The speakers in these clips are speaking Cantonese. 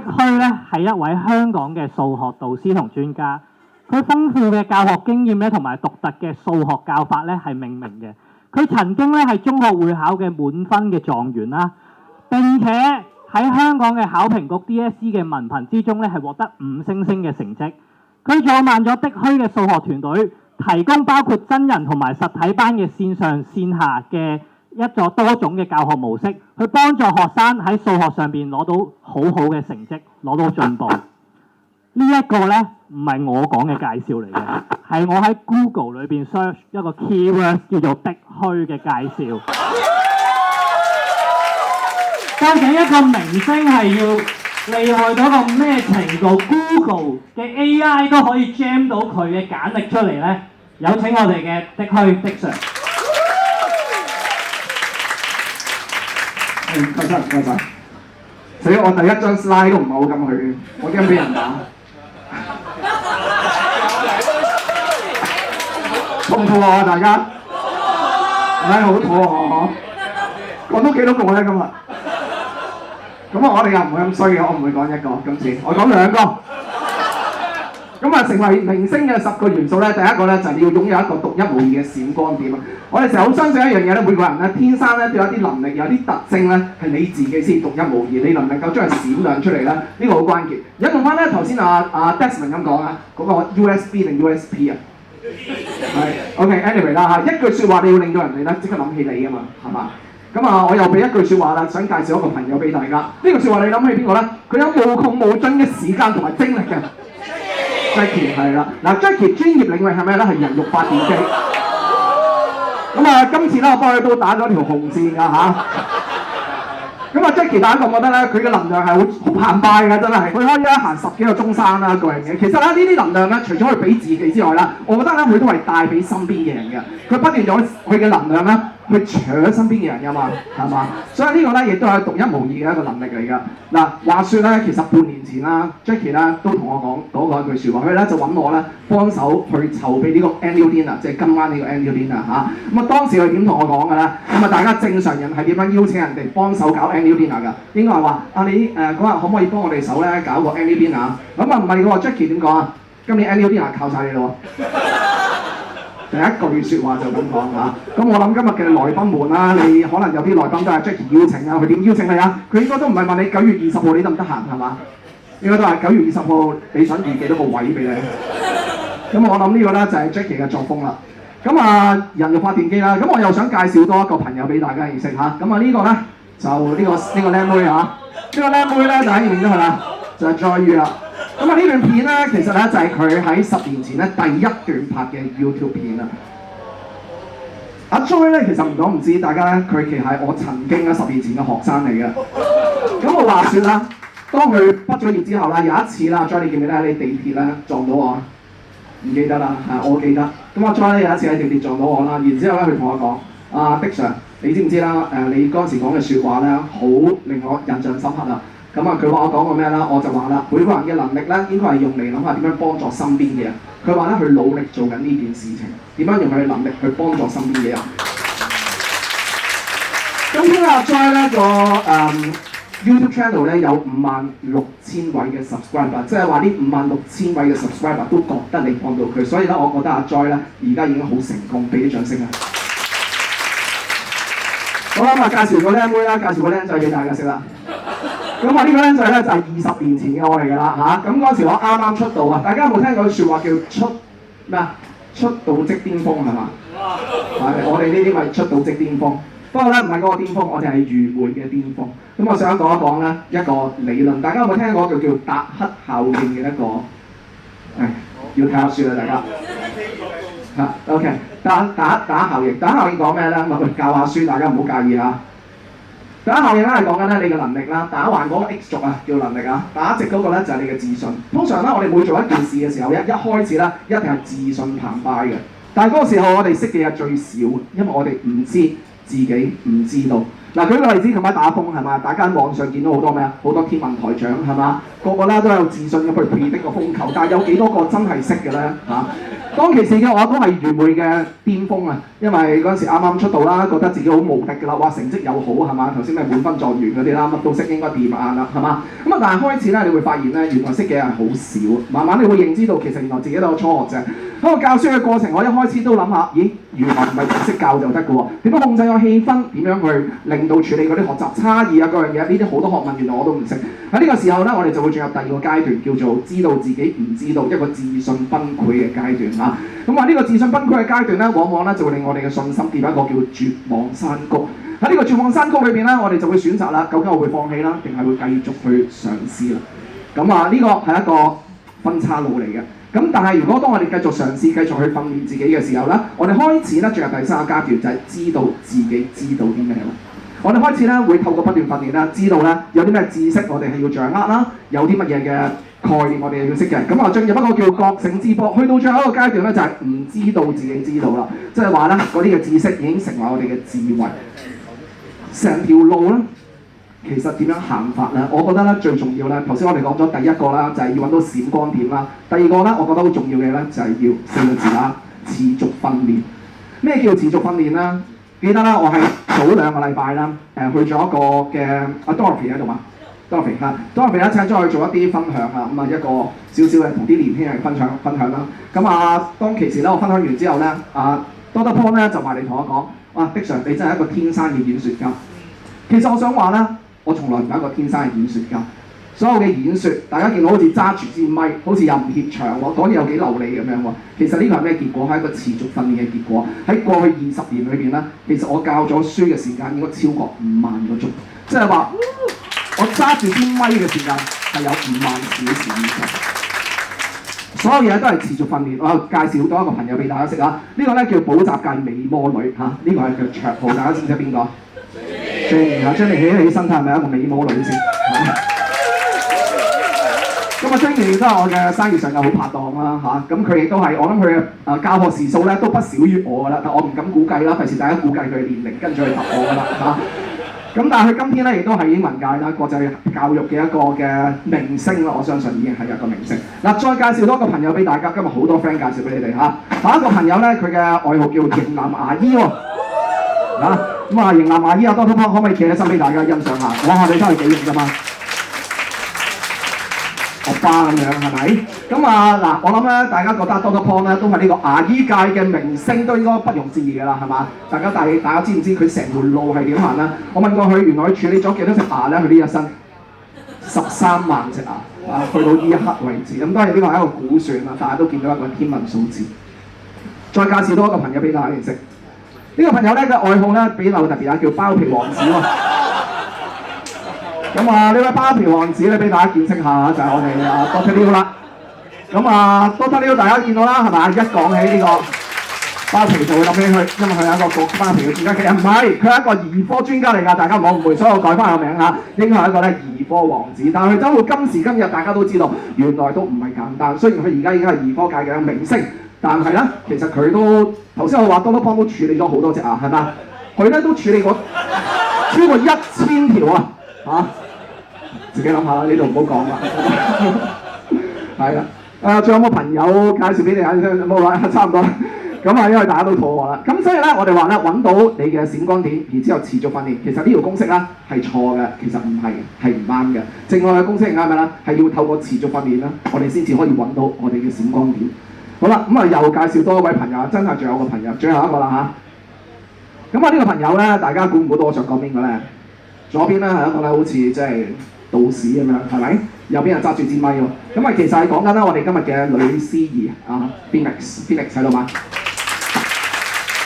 的虛咧係一位香港嘅數學導師同專家，佢豐富嘅教學經驗咧同埋獨特嘅數學教法咧係命名嘅。佢曾經咧係中學會考嘅滿分嘅狀元啦，並且喺香港嘅考評局 DSE 嘅文憑之中咧係獲得5星星嘅成績。佢創辦咗的虛嘅數學團隊，提供包括真人同埋實體班嘅線上線下嘅多種嘅教學模式，去幫助學生喺數學上邊攞到好好嘅成績，攞到進步。呢一個咧唔係我講嘅介紹嚟嘅，係我喺 Google 裏邊 search 一個 keyword 叫做的虛嘅介紹。究竟一個明星係要厲害到個咩程度 ？Google 嘅 AI 都可以 jam 到佢嘅簡歷出嚟咧。有請我哋嘅的虛的 Sir。唔該晒，唔該晒。死！我第一張 slide 都唔係好敢去，我驚俾人打。肚唔肚餓啊？大家？好肚餓嗬！講多幾多個咧今日？咁我哋又唔會咁衰嘅，我唔會講一個今次，我講兩個。咁啊，成為明星嘅10個元素咧，第一個咧就係你要擁有一個獨一無二嘅閃光點啊！我哋成日好相信一樣嘢咧，每個人咧天生咧都有啲能力，有啲特徵咧係你自己先獨一無二，你能唔能夠將佢閃亮出嚟咧？呢個好關鍵。引用翻咧頭先Desmond 咁講啊，嗰個 USB 定 USP 啊？係 OK，anyway 啦嚇，一句説話你要令到人哋咧即刻諗起你啊嘛，係嘛？咁啊，我又俾一句説話啦，想介紹一個朋友俾大家。呢句説話你諗起邊個咧？佢有無窮無盡嘅時間同埋精力嘅。Jackie 係啦，嗱 Jackie 專業領域係咩咧？係人肉發電機。咁啊，今次咧我幫佢都打咗條紅線㗎嚇。咁啊 Jackie 大家覺唔覺得咧？佢嘅能量係好澎湃㗎，真係。佢可以咧行10幾個鐘山啦，個人嘅。其實咧呢啲能量咧，除咗可以俾自己之外啦，我覺得咧佢都係帶俾身邊嘅人嘅。佢不斷咗佢嘅能量咧，去搶身邊嘅人㗎嘛，係嘛？所以呢個咧亦都係獨一無二嘅一個能力嚟㗎。嗱，話說咧，其實半年前啦 ，Jackie 咧都同我講過一句説話，佢咧就揾我咧幫手去籌備呢個 annual dinner，即係今晚呢個 annual dinner 嚇。咁啊當時佢點同我講㗎咧？咁啊大家正常人係點樣邀請人哋幫手搞 annual dinner 㗎？應該係話你嗰日可唔可以幫我哋手咧搞個 annual dinner？咁啊唔係喎 ，Jackie 點講啊？今年 annual dinner 靠晒你咯喎！第一句説話就咁講嚇，咁我諗今日嘅來賓們啦，你可能有啲來賓都係 Jackie 邀請啊，佢點邀請你啊？佢應該都唔係問你9月20號你得唔得閒係嘛？應該都係9月20號你想預幾多個位俾你？咁我諗呢個咧就係 Jackie 嘅作風啦。咁啊人肉發電機啦，咁我又想介紹多一個朋友俾大家認識嚇。咁啊呢個咧就呢個靚妹嚇，呢個靚妹咧就喺認咗佢啦，就係 Joy Yu啦。咁啊呢段片咧，其實咧就係佢喺10年前咧第一段拍嘅 YouTube 片啦。阿 Joy 咧其實唔講唔知，大家咧佢其實係我曾經咧10年前嘅學生嚟嘅。咁我話説啦，當佢畢咗業之後啦，有一次啦 ，Joy 你記唔記得喺地鐵咧撞到我？唔記得啦，我記得。咁阿 Joy 咧有一次喺地鐵撞到我啦，然之後咧佢同我講：的 Sir， 你知唔知啦？你嗰陣時講嘅説話咧，好令我印象深刻啦。咁啊，佢話我講過咩啦？我就話啦，每個人嘅能力咧，應該係用嚟諗下點樣幫助身邊嘅人。佢話咧，佢努力做緊呢件事情，點樣用佢嘅能力去幫助身邊嘅人。咁呢阿 Joy 咧個YouTube channel 咧有56,000位嘅 subscriber， 即係話呢56,000位嘅 subscriber 都覺得你幫到佢，所以咧我覺得阿 Joy 咧而家已經好成功，俾啲掌聲啊！好啦，咁啊介紹個靚妹啦，介紹個靚仔俾大家識啦。咁啊呢個僆仔咧就係20年前嘅我嚟㗎啦嚇，咁嗰時我啱啱出道啊，大家有冇聽過句説話叫出道即巔峰係嘛？係我哋呢啲咪出道即巔峰，不過咧唔係嗰個巔峰，我哋係愚昧嘅巔峰。咁我想講一講咧一個理論，大家有冇聽過叫達克效應嘅一個？要睇下書啦大家。OK， 達克效應講咩咧？咁啊教下書，大家唔好介意嚇。打效應咧係講緊咧你嘅能力啦，打橫嗰個 X 軸啊叫能力啊，打直嗰個咧就係你嘅自信。通常咧我哋每做一件事嘅時候，一開始咧一定係自信澎湃嘅，但係嗰個時候我哋識嘅嘢最少，因為我哋唔知自己唔知道。嗱舉個例子，琴晚打風係嘛？大家喺網上見到好多咩啊？好多天文台長係嘛？個個咧都有自信咁去predicting個風球，但係有幾多個真係識嘅咧嚇？當其時嘅我都係愚昧嘅巔峰啊，因為嗰陣時啱啱出道啦，覺得自己好無敵㗎啦，哇成績又好係嘛，頭先咩滿分狀元嗰啲啦，乜都識應該掂硬啦係嘛，咁啊但係開始咧，你會發現咧，原來識嘅人好少，慢慢你會認知到其實原來自己都有初學啫。喺個教書嘅過程，我一開始都諗下，咦原來唔係淨識教就得嘅喎，點樣控制個氣氛，點樣去令到處理嗰啲學習差異啊嗰樣嘢，呢啲好多學問原來我都唔識。喺呢個時候咧，我哋就會進入第二個階段，叫做知道自己唔知道，一個自信崩潰嘅階段啊。咁啊呢個自信崩潰嘅階段咧，往往咧就會令我哋嘅信心跌入一個叫絕望山谷。喺呢個絕望山谷裏邊咧，我哋就會選擇啦，究竟我會放棄啦，定係會繼續去嘗試啦？咁啊呢個係一個分岔路嚟嘅。咁但係如果當我哋繼續嘗試、繼續去訓練自己嘅時候咧，我哋開始咧進入第三個階段，就係知道自己知道啲咩啦。我哋開始咧會透過不斷訓練啦，知道咧有啲咩知識我哋係要掌握啦，有啲乜嘢嘅概念我哋係要識嘅。咁啊進入一個叫覺醒之波，去到最後一個階段咧就係唔知道自己知道啦，即係話咧嗰啲嘅知識已經成為我哋嘅智慧。成條路咧，其實點樣行法咧？我覺得咧最重要咧，頭先我哋講咗第一個啦，就係要揾到閃光點啦。第二個咧，我覺得好重要嘅咧，就係要四個字啦，持續訓練。咩叫持續訓練咧？記得啦，我係早2個禮拜啦，去咗一個嘅Dorothy 喺度嘛，Dorothy 嚇，Dorothy 咧請咗我去做一啲分享啊，咁啊一個少少嘅同啲年輕人分享啦。咁啊，當其時咧我分享完之後咧，Doctor Paul 咧就埋嚟同我講，哇，的 Sir 你真係一個天生嘅演說家。其實我想話咧，我從來唔係一個天生嘅演說家。所有嘅演說，大家見到好似揸住支咪，好似又唔怯場喎，講嘢又幾流利咁樣喎。其實呢個係咩結果？係一個持續訓練嘅結果。喺過去20年裏邊咧，其實我教咗書嘅時間應該超過5萬個鐘，即係話我揸住支咪嘅時間係有5萬小時以上。所有嘢都係持續訓練。我介紹多一個朋友俾大家識啊，呢個咧叫補習界美魔女嚇，呢個係佢綽號，大家知唔知邊個？Jenny 啊，Jenny 起身睇係咪一個美魔女先？咁啊 Jenny 亦都係我嘅生意上嘅好拍檔啦嚇，咁佢亦都係我諗佢嘅教學時數咧都不少於我㗎啦，但我唔敢估計啦，費事大家估計佢嘅年齡跟住去答我㗎啦嚇。咁但係佢今天咧亦都係英文界啦國際教育嘅一個嘅明星啦，我相信已經係一個明星。嗱，再介紹多一個朋友俾大家，今日好多 friend 介紹俾你哋嚇。下一個朋友咧，佢嘅外號叫型男牙醫喎。咁啊，型男牙醫Doctor Paul可唔可以企起身俾大家欣賞下？哇，你真係幾型㗎嘛！學霸咁樣係咪？咁啊嗱，我諗咧，大家覺得Doctor Paul咧都係呢個牙醫界嘅明星，都應該不容置疑㗎啦，係嘛？大家知唔知佢成條路係點行咧？我問過佢，原來佢處理咗幾多隻牙咧？佢呢一生13萬隻牙啊，去到呢一刻為止。咁當然呢個係一個估算啦，大家都見到一個天文數字。再介紹多一個朋友俾大家認識。呢個朋友咧嘅愛好咧比較特別啊，叫包皮王子喎。咁啊，呢位包皮王子咧俾大家見識下，就係我哋Doctor Liu啦。咁啊，Doctor Liu大家見到啦，係咪？一講起呢個包皮就會諗起佢，因為佢係一個包皮嘅專家。其實唔係，佢係一個兒科專家嚟㗎，大家唔好誤會，所以我改翻個名嚇，應該係一個咧兒科王子。但係佢走到今時今日，大家都知道原來都唔係簡單。雖然佢而家已經係兒科界嘅明星，但係咧其實佢都頭先我話Doctor Paul都處理咗好多隻牙，係嘛？佢咧都處理過超過1000條啊！嚇，自己諗下啦，呢度唔好講啦。係啦，仲有冇朋友介紹俾你啊？冇啦，差唔多。咁啊，因為大家都肚餓啦。咁所以咧，我哋話咧揾到你嘅閃光點，然之後持續訓練。其實呢條公式咧係錯嘅，其實唔係，係唔啱嘅。正確嘅公式係啱嘅啦，係要透過持續訓練啦，我哋先至可以揾到我哋嘅閃光點。好啦，咁啊又介紹多一位朋友，真係仲有個朋友，最後一個啦嚇。咁啊呢個朋友咧，大家估唔估到我想講邊個咧？左邊咧係一個咧，好似即係道士咁樣，係咪？右邊係揸住支咪喎。咁啊，其實係講緊咧，我哋今日嘅女司儀啊 ，Phoenix 喺度嘛？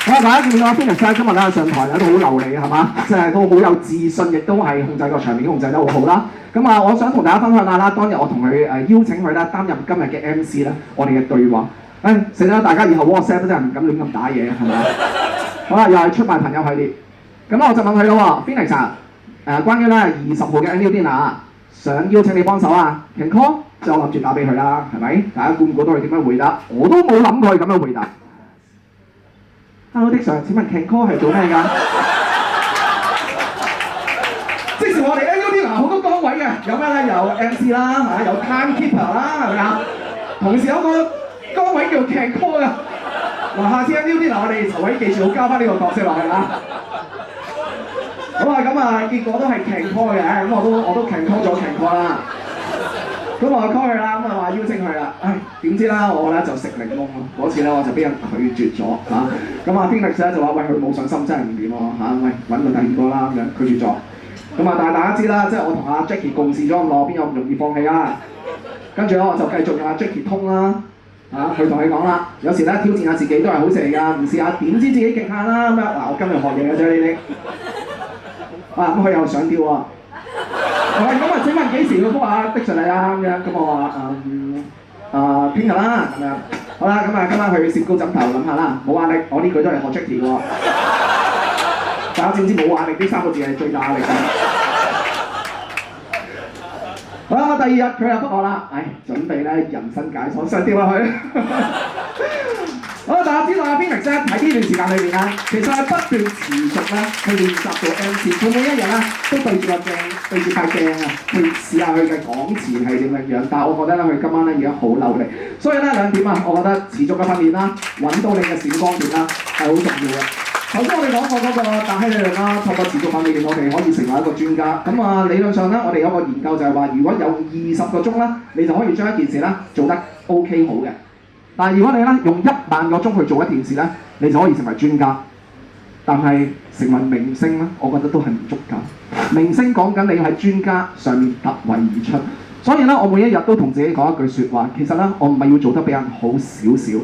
好啊，大家見到 Phoenix 今日咧上台咧都好流利係嘛？即係都好有自信，亦都係控制個場面控制得好好啦。咁啊，我想同大家分享下啦，當日我同佢邀請佢咧擔任今日嘅 MC 咧，我哋嘅對話。死啦！大家以後 WhatsApp 都真係唔敢亂咁打嘢，係咪？好啦，又係出賣朋友系列。咁我就問佢咯喎 ，Phoenix 關於咧20號嘅 annual dinner，想邀請你幫手啊 ，can call？ 即係我諗住打俾佢啦，係咪？大家估唔估到佢點樣回答？我都冇諗過佢咁樣回答。Hello， Dick Sir， 請問 can call 係做咩㗎？即時我哋 annual dinner 好多崗位嘅，有咩咧？有 MC 啦，有 timekeeper 啦，係咪啊？同時有個崗位叫 can call 啊！嗱，下次喺 New 啲嗱，我哋籌位記住好交翻呢個角色落去啦。好啊，咁啊，結果都係 can call 嘅，咁我都 can call 咗 can call 啦。咁我 call 佢啦，咁啊話邀請佢啦，唉，點知啦，我咧就食檸檬咯。嗰次咧我就俾人拒絕咗嚇。咁啊 Phoenix 咧就話：喂，佢冇上心真係唔掂喎嚇，喂，揾個第二個啦咁樣，拒絕咗。咁啊，但係大家知啦，即係我同阿 Jackie 共事咗咁耐，邊有咁容易放棄啊？跟住咧我就繼續用阿 Jackie 通啦。佢同你講啦，有時咧挑戰下自己都係好事嚟㗎，唔試下點知自己極限啦咁樣。嗱，我今日學嘢嘅啫呢啲。咁佢又想調喎。咁啊，請問幾時要覆下的上嚟啊？咁樣，咁我話聽日啦咁樣。好啦，咁啊今晚去攝高枕頭諗下啦，冇壓力，我呢句都係學 Jackie 喎。大家知唔知冇壓力呢3個字係最大壓力㗎？好啦，第2日佢又覆我啦，準備咧人生解鎖，上調下佢。好啦，大家知道阿 Phoenix 咧喺呢段時間裏邊咧，其實係不斷持續咧去練習做 MC，佢每一日咧都對住個鏡，對住塊鏡啊，去試下佢嘅講詞係點樣樣。但係我覺得咧，佢今晚咧而家好流利，所以咧2點啊，我覺得持續嘅訓練啦，揾到你嘅閃光點啦，係好重要嘅。頭先我哋講過嗰個大氣理論啦，透過持續訓練，我哋可以成為一個專家。咁啊，理論上咧，我哋有個研究就係話，如果有20個鐘咧，你就可以將一件事咧做得 OK 好嘅。但係如果你咧用1萬個鐘去做一件事咧，你就可以成為專家。但係成為明星咧，我覺得都係唔足夠。明星講緊你喺專家上面突圍而出。所以咧，我每一日都同自己講一句説話，其實咧，我唔係要做得比人好少少。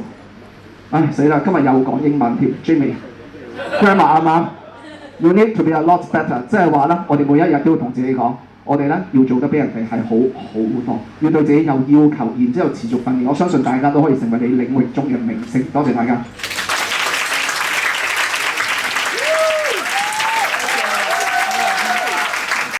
唉，死啦！今日又講英文添 ，Jimmy。Grammar 啱啱 ，You need to be a lot better， 即係話咧，我哋每一日都要同自己講，我哋咧要做得比人哋係好多，要對自己有要求，然之後持續訓練。我相信大家都可以成為你領域中嘅明星。多謝大家。